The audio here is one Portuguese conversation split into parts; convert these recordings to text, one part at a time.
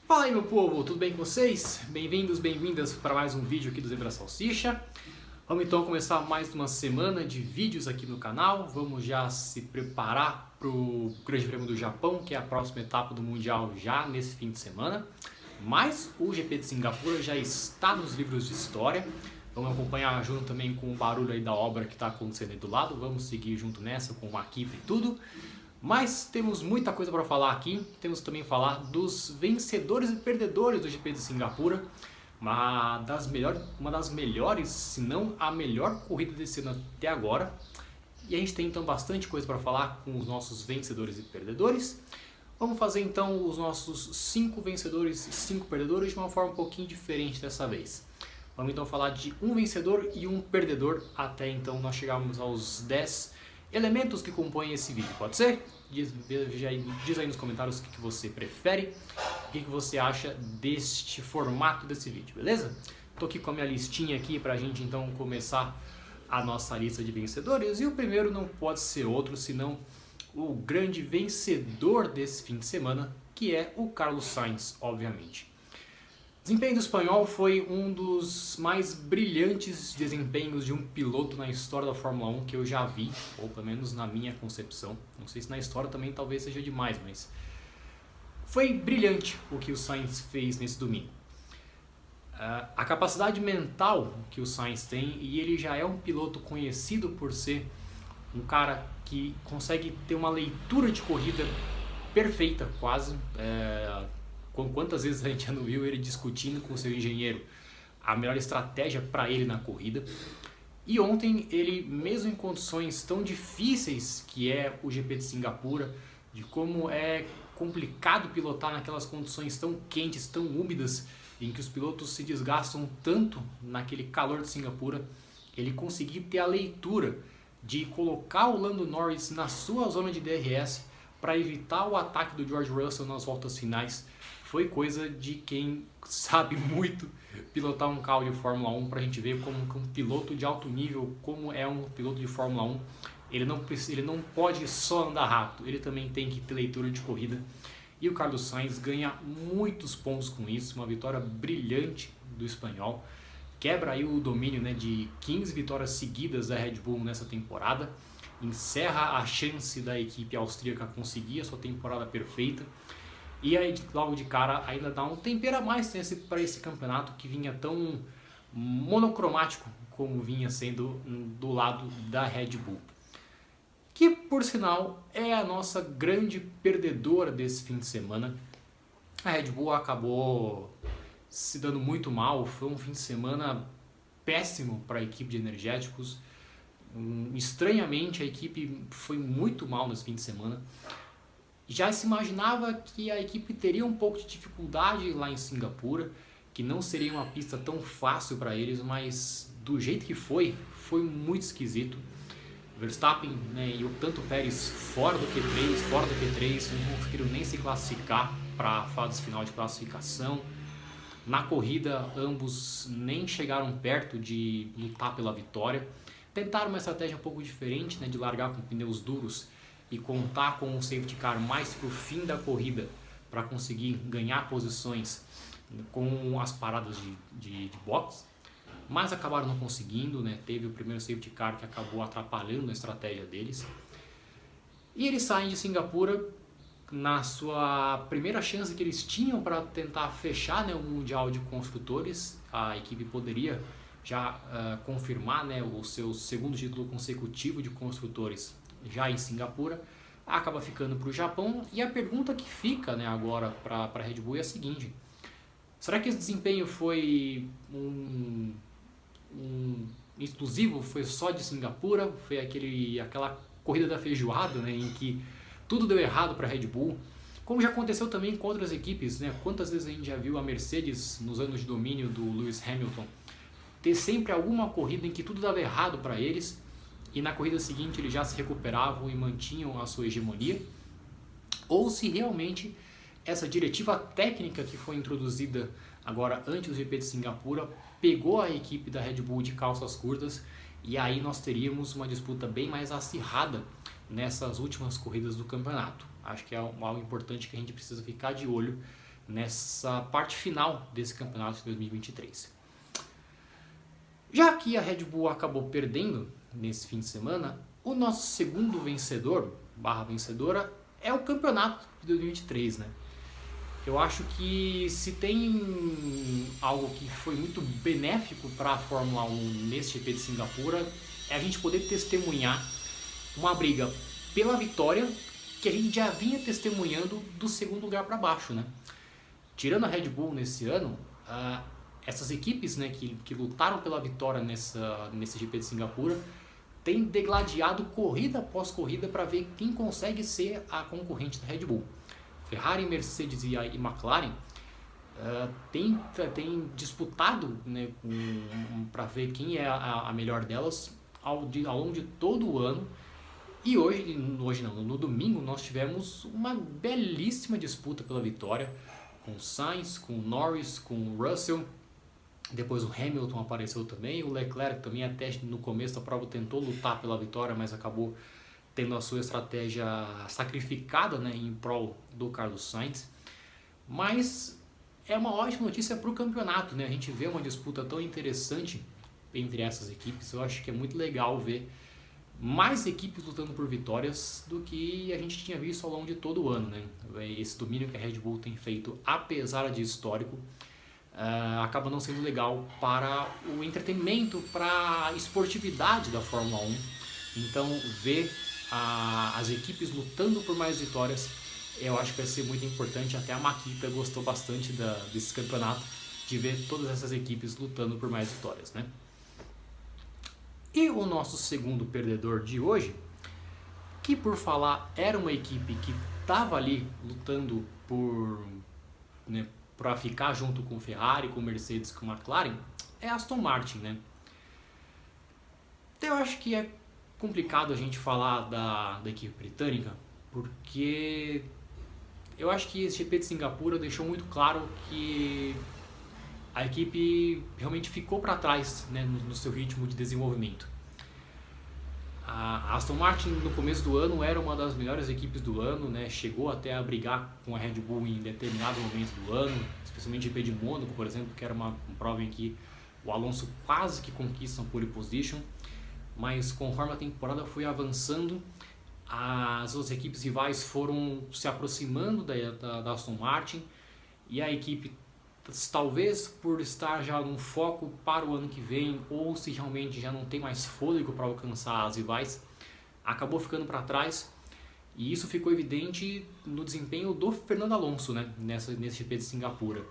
Fala aí, meu povo, tudo bem com vocês? Bem-vindos, bem-vindas para mais um vídeo aqui do Zebra Salsicha. Vamos então começar mais uma semana de vídeos aqui no canal. Vamos já se preparar para o Grande Prêmio do Japão, que é a próxima etapa do Mundial já nesse fim de semana. Mas o GP de Singapura já está nos livros de história. Vamos acompanhar junto também com o barulho aí da obra que está acontecendo aí do lado. Vamos seguir junto nessa com a equipe e tudo. Mas temos muita coisa para falar aqui, temos também falar dos vencedores e perdedores do GP de Singapura, uma das melhores, se não a melhor corrida desse ano até agora. E a gente tem então bastante coisa para falar com os nossos vencedores e perdedores. Vamos fazer então os nossos 5 vencedores e 5 perdedores de uma forma um pouquinho diferente dessa vez. Vamos então falar de um vencedor e um perdedor até então nós chegarmos aos 10 elementos que compõem esse vídeo, pode ser? Diz aí nos comentários o que você prefere, o que você acha deste formato desse vídeo, beleza? Tô aqui com a minha listinha aqui pra gente então começar a nossa lista de vencedores, e o primeiro não pode ser outro senão o grande vencedor desse fim de semana, que é o Carlos Sainz, obviamente. O desempenho do espanhol foi um dos mais brilhantes desempenhos de um piloto na história da Fórmula 1 que eu já vi, ou pelo menos na minha concepção. Não sei se na história também talvez seja demais, mas foi brilhante o que o Sainz fez nesse domingo. A capacidade mental que o Sainz tem, e ele já é um piloto conhecido por ser um cara que consegue ter uma leitura de corrida perfeita, quase. Quantas vezes a gente já não viu ele discutindo com o seu engenheiro a melhor estratégia para ele na corrida. E ontem ele, mesmo em condições tão difíceis que é o GP de Singapura, de como é complicado pilotar naquelas condições tão quentes, tão úmidas, em que os pilotos se desgastam tanto naquele calor de Singapura, ele conseguiu ter a leitura de colocar o Lando Norris na sua zona de DRS para evitar o ataque do George Russell nas voltas finais. Foi coisa de quem sabe muito pilotar um carro de Fórmula 1, para a gente ver como um piloto de alto nível, como é um piloto de Fórmula 1, ele não pode só andar rápido, ele também tem que ter leitura de corrida. E o Carlos Sainz ganha muitos pontos com isso, uma vitória brilhante do espanhol, quebra aí o domínio, né, de 15 vitórias seguidas da Red Bull nessa temporada, encerra a chance da equipe austríaca conseguir a sua temporada perfeita. E aí logo de cara ainda dá um tempero a mais para esse campeonato que vinha tão monocromático como vinha sendo do lado da Red Bull. Que por sinal é a nossa grande perdedora desse fim de semana. A Red Bull acabou se dando muito mal, foi um fim de semana péssimo para a equipe de energéticos. Estranhamente a equipe foi muito mal nesse fim de semana. Já se imaginava que a equipe teria um pouco de dificuldade lá em Singapura, que não seria uma pista tão fácil para eles, mas do jeito que foi muito esquisito. Verstappen, né, e tanto Pérez fora do Q3, não conseguiram nem se classificar para a fase final de classificação. Na corrida, ambos nem chegaram perto de lutar pela vitória. Tentaram uma estratégia um pouco diferente, né, de largar com pneus duros e contar com um safety car mais para o fim da corrida para conseguir ganhar posições com as paradas de box, mas acabaram não conseguindo, né? Teve o primeiro safety car que acabou atrapalhando a estratégia deles, e eles saem de Singapura na sua primeira chance que eles tinham para tentar fechar, né, o Mundial de Construtores. A equipe poderia já confirmar, né, o seu segundo título consecutivo de construtores já em Singapura, acaba ficando para o Japão. E a pergunta que fica, né, agora para a Red Bull é a seguinte: será que esse desempenho foi exclusivo, foi só de Singapura, foi aquela corrida da feijoada, né, em que tudo deu errado para a Red Bull, como já aconteceu também com outras equipes, né? Quantas vezes a gente já viu a Mercedes nos anos de domínio do Lewis Hamilton ter sempre alguma corrida em que tudo dava errado para eles, e na corrida seguinte eles já se recuperavam e mantinham a sua hegemonia? Ou se realmente essa diretiva técnica que foi introduzida agora antes do GP de Singapura pegou a equipe da Red Bull de calças curtas, e aí nós teríamos uma disputa bem mais acirrada nessas últimas corridas do campeonato. Acho que é algo importante que a gente precisa ficar de olho nessa parte final desse campeonato de 2023. Já que a Red Bull acabou perdendo nesse fim de semana, o nosso segundo vencedor, barra vencedora, é o campeonato de 2023, né? Eu acho que se tem algo que foi muito benéfico para a Fórmula 1 nesse GP de Singapura, é a gente poder testemunhar uma briga pela vitória que a gente já vinha testemunhando do segundo lugar para baixo, né? Tirando a Red Bull nesse ano, essas equipes, né, que lutaram pela vitória nesse GP de Singapura têm degladiado corrida após corrida para ver quem consegue ser a concorrente da Red Bull. Ferrari, Mercedes e McLaren tem disputado, né, para ver quem é a melhor delas ao longo de todo o ano. E hoje não, no domingo nós tivemos uma belíssima disputa pela vitória, com o Sainz, com o Norris, com o Russell. Depois o Hamilton apareceu também, o Leclerc também até no começo da prova tentou lutar pela vitória, mas acabou tendo a sua estratégia sacrificada, né, em prol do Carlos Sainz. Mas é uma ótima notícia para o campeonato, né? A gente vê uma disputa tão interessante entre essas equipes. Eu acho que é muito legal ver mais equipes lutando por vitórias do que a gente tinha visto ao longo de todo o ano, né? Esse domínio que a Red Bull tem feito, apesar de histórico, acaba não sendo legal para o entretenimento, para a esportividade da Fórmula 1. Então, ver as equipes lutando por mais vitórias, eu acho que vai ser muito importante. Até a Makita gostou bastante desse campeonato, de ver todas essas equipes lutando por mais vitórias, né? E o nosso segundo perdedor de hoje, que por falar era uma equipe que estava ali lutando para ficar junto com Ferrari, com Mercedes, com McLaren, é a Aston Martin, né? Então eu acho que é complicado a gente falar da equipe britânica, porque eu acho que esse GP de Singapura deixou muito claro que a equipe realmente ficou para trás, né, no seu ritmo de desenvolvimento. A Aston Martin no começo do ano era uma das melhores equipes do ano, né? Chegou até a brigar com a Red Bull em determinado momento do ano, especialmente o GP de Mônaco, por exemplo, que era uma prova em que o Alonso quase que conquista uma pole position, mas conforme a temporada foi avançando, as outras equipes rivais foram se aproximando da Aston Martin, e a equipe, talvez por estar já num foco para o ano que vem, ou se realmente já não tem mais fôlego para alcançar as rivais, acabou ficando para trás. E isso ficou evidente no desempenho do Fernando Alonso, né, nesse GP de Singapura.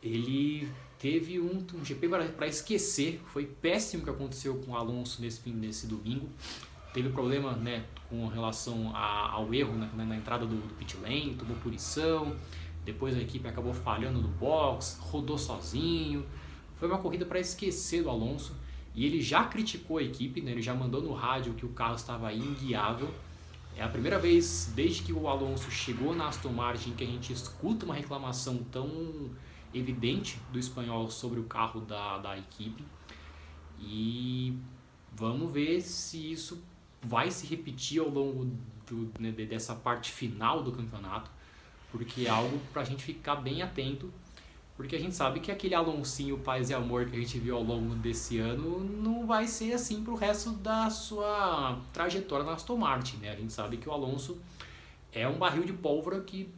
Ele teve um GP para esquecer, foi péssimo o que aconteceu com o Alonso nesse domingo. Teve problema, né, com relação ao erro na entrada do pit lane, tomou punição. Depois a equipe acabou falhando no box, rodou sozinho. Foi uma corrida para esquecer do Alonso. E ele já criticou a equipe, né? Ele já mandou no rádio que o carro estava inguiável. É a primeira vez desde que o Alonso chegou na Aston Martin que a gente escuta uma reclamação tão evidente do espanhol sobre o carro da equipe. E vamos ver se isso vai se repetir ao longo dessa parte final do campeonato, porque é algo para a gente ficar bem atento, porque a gente sabe que aquele Alonsinho paz e amor que a gente viu ao longo desse ano não vai ser assim para o resto da sua trajetória na Aston Martin, né? A gente sabe que o Alonso é um barril de pólvora que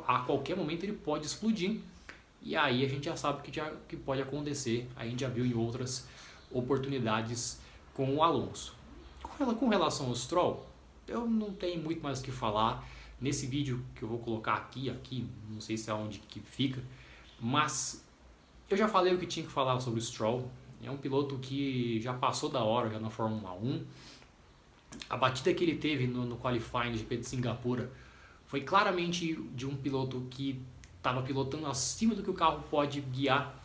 a qualquer momento ele pode explodir, e aí a gente já sabe que pode acontecer. A gente já viu em outras oportunidades com o Alonso. Com relação ao Stroll, eu não tenho muito mais o que falar. Nesse vídeo que eu vou colocar aqui, não sei se é onde que fica, mas eu já falei o que tinha que falar sobre o Stroll. É um piloto que já passou da hora já na Fórmula 1. A batida que ele teve no qualifying do GP de Singapura foi claramente de um piloto que estava pilotando acima do que o carro pode guiar,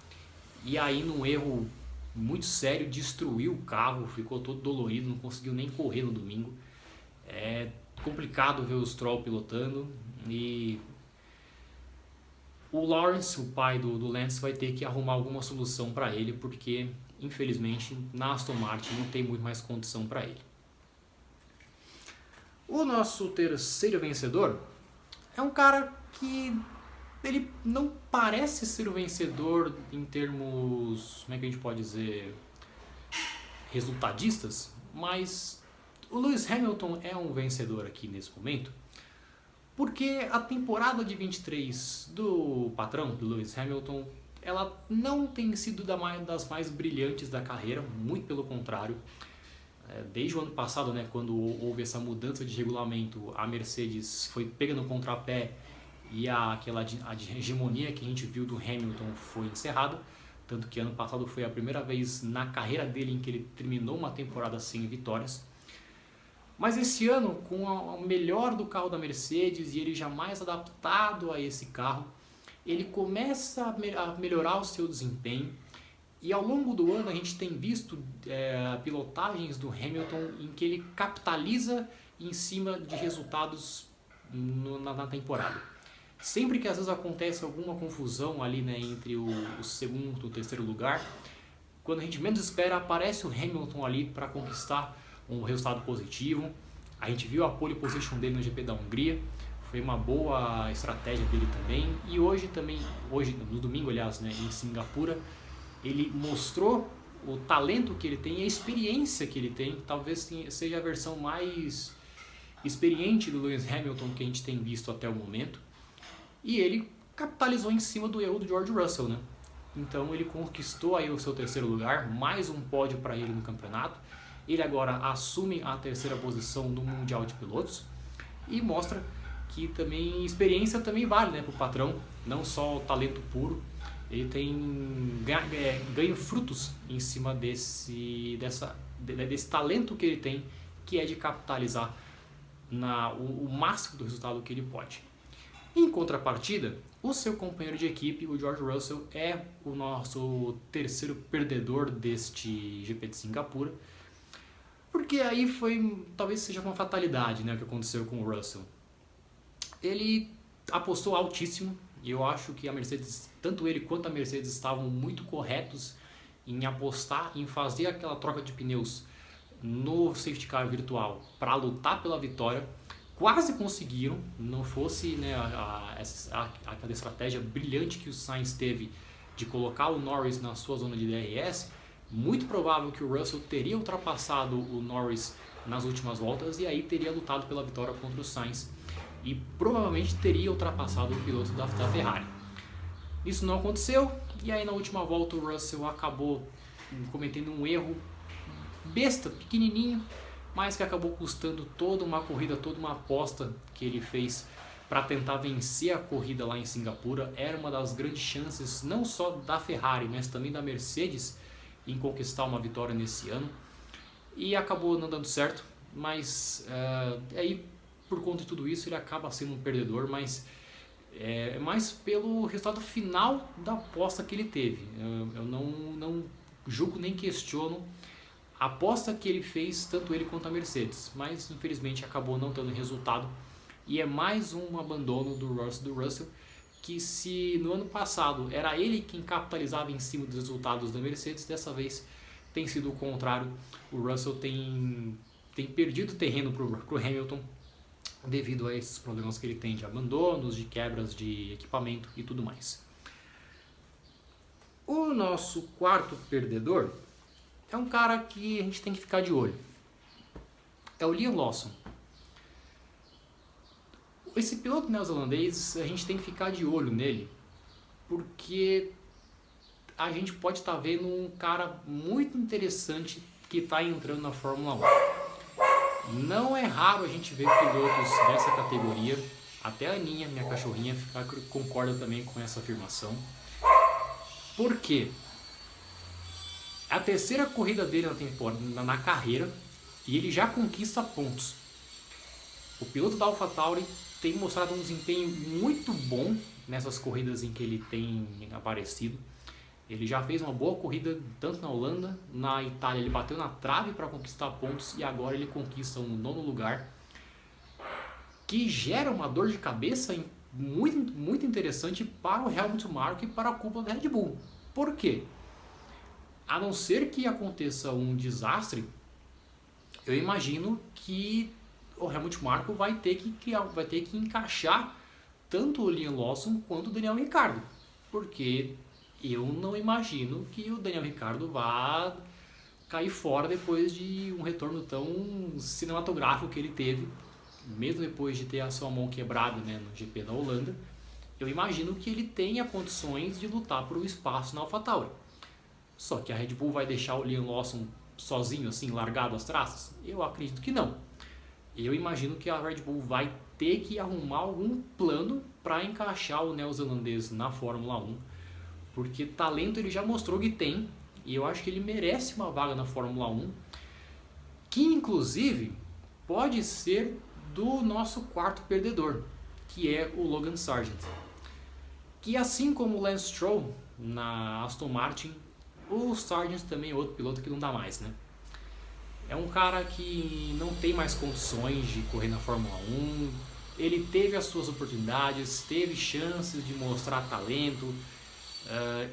e aí num erro muito sério destruiu o carro, ficou todo dolorido, não conseguiu nem correr no domingo. É complicado ver o Stroll pilotando, e o Lawrence, o pai do Lance, vai ter que arrumar alguma solução para ele, porque infelizmente na Aston Martin não tem muito mais condição para ele. O nosso terceiro vencedor é um cara que ele não parece ser o vencedor em termos, como é que a gente pode dizer, resultadistas, mas o Lewis Hamilton é um vencedor aqui nesse momento, porque a temporada de 23 do patrão, do Lewis Hamilton, ela não tem sido das mais brilhantes da carreira, muito pelo contrário. Desde o ano passado, né, quando houve essa mudança de regulamento, a Mercedes foi pega no contrapé e a hegemonia que a gente viu do Hamilton foi encerrada. Tanto que ano passado foi a primeira vez na carreira dele em que ele terminou uma temporada sem vitórias. Mas esse ano, com o melhor do carro da Mercedes e ele já mais adaptado a esse carro, ele começa a melhorar o seu desempenho. E ao longo do ano a gente tem visto pilotagens do Hamilton em que ele capitaliza em cima de resultados na temporada. Sempre que às vezes acontece alguma confusão ali, né, entre o segundo e o terceiro lugar, quando a gente menos espera, aparece o Hamilton ali para conquistar um resultado positivo. A gente viu a pole position dele no GP da Hungria, foi uma boa estratégia dele também. E hoje no domingo, aliás, né, em Singapura, ele mostrou o talento que ele tem e a experiência que ele tem. Talvez seja a versão mais experiente do Lewis Hamilton que a gente tem visto até o momento. E ele capitalizou em cima do erro do George Russell, né? Então ele conquistou aí o seu terceiro lugar, mais um pódio para ele no campeonato. Ele agora assume a terceira posição no Mundial de Pilotos e mostra que também experiência também vale, né, para o patrão, não só o talento puro. Ele tem ganho frutos em cima desse talento que ele tem, que é de capitalizar o máximo do resultado que ele pode. Em contrapartida, o seu companheiro de equipe, o George Russell, é o nosso terceiro perdedor deste GP de Singapura, porque aí talvez seja uma fatalidade, né, o que aconteceu com o Russell. Ele apostou altíssimo e eu acho que a Mercedes, tanto ele quanto a Mercedes, estavam muito corretos em apostar, em fazer aquela troca de pneus no safety car virtual para lutar pela vitória. Quase conseguiram, não fosse, né, aquela estratégia brilhante que o Sainz teve de colocar o Norris na sua zona de DRS. Muito provável que o Russell teria ultrapassado o Norris nas últimas voltas e aí teria lutado pela vitória contra o Sainz e provavelmente teria ultrapassado o piloto da Ferrari. Isso não aconteceu e aí na última volta o Russell acabou cometendo um erro besta, pequenininho, mas que acabou custando toda uma corrida, toda uma aposta que ele fez para tentar vencer a corrida lá em Singapura. Era uma das grandes chances, não só da Ferrari, mas também da Mercedes, em conquistar uma vitória nesse ano. E acabou não dando certo, mas aí por conta de tudo isso ele acaba sendo um perdedor, mas é mais pelo resultado final da aposta que ele teve. Eu não julgo nem questiono a aposta que ele fez, tanto ele quanto a Mercedes, mas infelizmente acabou não tendo resultado e é mais um abandono do Russell, que se no ano passado era ele quem capitalizava em cima dos resultados da Mercedes, dessa vez tem sido o contrário. O Russell tem perdido terreno para o Hamilton devido a esses problemas que ele tem de abandonos, de quebras de equipamento e tudo mais. O nosso quarto perdedor é um cara que a gente tem que ficar de olho. É o Liam Lawson. Esse piloto neozelandês, a gente tem que ficar de olho nele, porque a gente pode estar vendo um cara muito interessante que está entrando na Fórmula 1. Não é raro a gente ver pilotos dessa categoria, até a Aninha, minha cachorrinha, concorda também com essa afirmação. Por quê? A terceira corrida dele na carreira e ele já conquista pontos. O piloto da AlphaTauri tem mostrado um desempenho muito bom nessas corridas em que ele tem aparecido. Ele já fez uma boa corrida tanto na Holanda, na Itália ele bateu na trave para conquistar pontos e agora ele conquista um 9º lugar, que gera uma dor de cabeça muito, muito interessante para o Helmut Marko e para a cúpula da Red Bull. Por quê? A não ser que aconteça um desastre, eu imagino que o Helmut Marko vai ter que encaixar tanto o Liam Lawson quanto o Daniel Ricciardo, porque eu não imagino que o Daniel Ricciardo vá cair fora depois de um retorno tão cinematográfico que ele teve, mesmo depois de ter a sua mão quebrada, né, no GP da Holanda. Eu imagino que ele tenha condições de lutar por um espaço na AlphaTauri. Só que a Red Bull vai deixar o Liam Lawson sozinho, assim, largado às traças? Eu acredito que não. Eu imagino que a Red Bull vai ter que arrumar algum plano para encaixar o neozelandês na Fórmula 1, porque talento ele já mostrou que tem, e eu acho que ele merece uma vaga na Fórmula 1, que inclusive pode ser do nosso quarto perdedor, que é o Logan Sargeant. Que assim como o Lance Stroll na Aston Martin, o Sargeant também é outro piloto que não dá mais, né? É um cara que não tem mais condições de correr na Fórmula 1. Ele teve as suas oportunidades, teve chances de mostrar talento.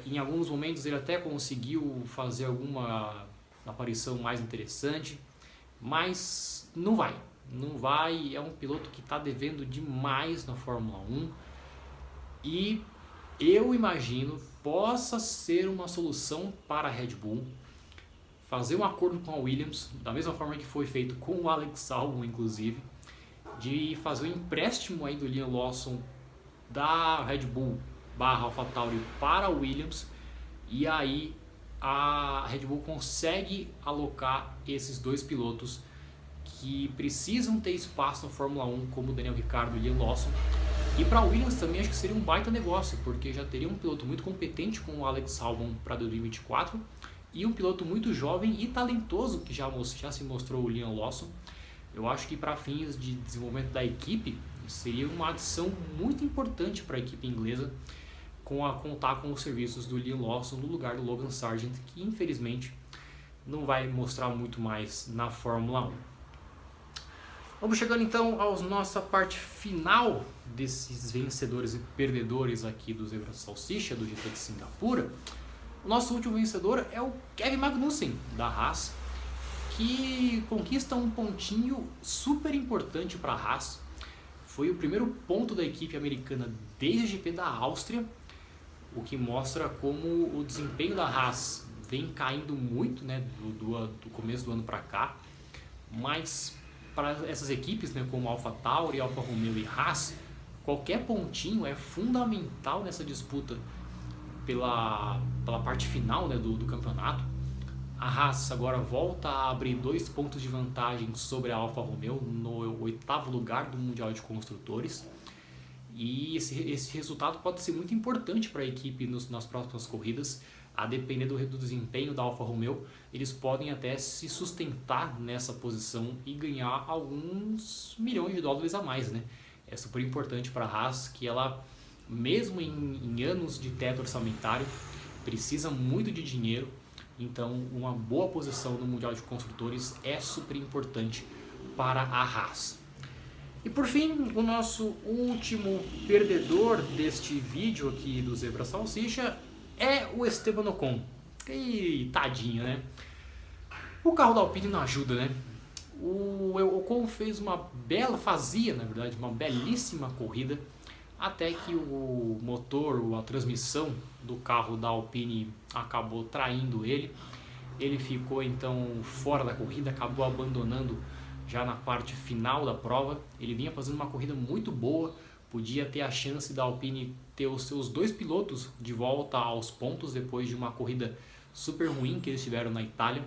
Em alguns momentos ele até conseguiu fazer alguma aparição mais interessante, mas não vai. Não vai, é um piloto que está devendo demais na Fórmula 1 e eu imagino possa ser uma solução para a Red Bull fazer um acordo com a Williams, da mesma forma que foi feito com o Alex Albon, inclusive, de fazer um empréstimo aí do Liam Lawson da Red Bull / AlphaTauri para a Williams, e aí a Red Bull consegue alocar esses dois pilotos que precisam ter espaço na Fórmula 1, como o Daniel Ricciardo e o Liam Lawson. E para a Williams também acho que seria um baita negócio, porque já teria um piloto muito competente com o Alex Albon para 2024 e um piloto muito jovem e talentoso que já se mostrou o Liam Lawson. Eu acho que para fins de desenvolvimento da equipe seria uma adição muito importante para a equipe inglesa contar com os serviços do Liam Lawson no lugar do Logan Sargeant, que infelizmente não vai mostrar muito mais na Fórmula 1. Vamos chegando então à nossa parte final desses vencedores e perdedores aqui do Zebra Salsicha, do GP de Singapura. O nosso último vencedor é o Kevin Magnussen, da Haas, que conquista um pontinho super importante para a Haas. Foi o primeiro ponto da equipe americana desde o GP da Áustria, o que mostra como o desempenho da Haas vem caindo muito, né, do começo do ano para cá, mas para essas equipes, né, como AlphaTauri, Alfa Romeo e Haas, qualquer pontinho é fundamental nessa disputa pela parte final, né, do campeonato. A Haas agora volta a abrir 2 pontos de vantagem sobre a Alfa Romeo no 8º lugar do Mundial de Construtores. E esse resultado pode ser muito importante para a equipe nas próximas corridas. A depender do desempenho da Alfa Romeo, eles podem até se sustentar nessa posição e ganhar alguns milhões de dólares a mais, né? É super importante para a Haas, que ela, mesmo em anos de teto orçamentário, precisa muito de dinheiro. Então, uma boa posição no Mundial de Construtores é super importante para a Haas. E por fim, o nosso último perdedor deste vídeo aqui do Zebra Salsicha é o Esteban Ocon. E tadinho, né? O carro da Alpine não ajuda, né? O Ocon fazia, na verdade, uma belíssima corrida, até que o motor, a transmissão do carro da Alpine acabou traindo ele. Ele ficou então fora da corrida, acabou abandonando já na parte final da prova. Ele vinha fazendo uma corrida muito boa, podia ter a chance da Alpine ter os seus 2 pilotos de volta aos pontos depois de uma corrida super ruim que eles tiveram na Itália.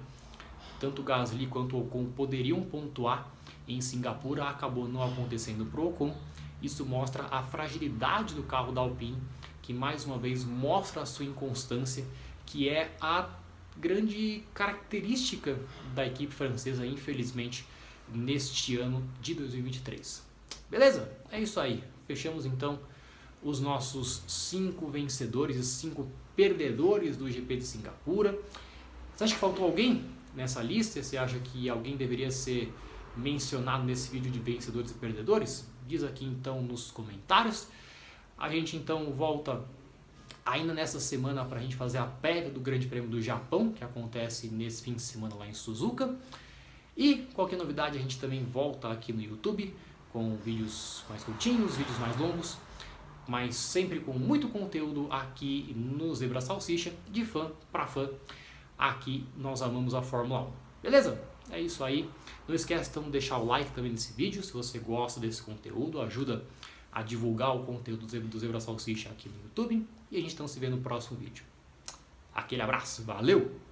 Tanto o Gasly quanto o Ocon poderiam pontuar em Singapura, acabou não acontecendo para o Ocon. Isso mostra a fragilidade do carro da Alpine, que mais uma vez mostra a sua inconstância, que é a grande característica da equipe francesa, infelizmente, neste ano de 2023. Beleza? É isso aí. Fechamos então os nossos 5 vencedores e 5 perdedores do GP de Singapura. Você acha que faltou alguém nessa lista? Você acha que alguém deveria ser mencionado nesse vídeo de vencedores e perdedores? Diz aqui então nos comentários. A gente então volta ainda nessa semana para a gente fazer a prévia do Grande Prêmio do Japão, que acontece nesse fim de semana lá em Suzuka. E qualquer novidade a gente também volta aqui no YouTube com vídeos mais curtinhos, vídeos mais longos. mas sempre com muito conteúdo aqui no Zebra Salsicha, de fã para fã. Aqui nós amamos a Fórmula 1. Beleza? É isso aí. Não esquece então de deixar o like também nesse vídeo, se você gosta desse conteúdo, ajuda a divulgar o conteúdo do Zebra Salsicha aqui no YouTube. E a gente então se vê no próximo vídeo. Aquele abraço, valeu!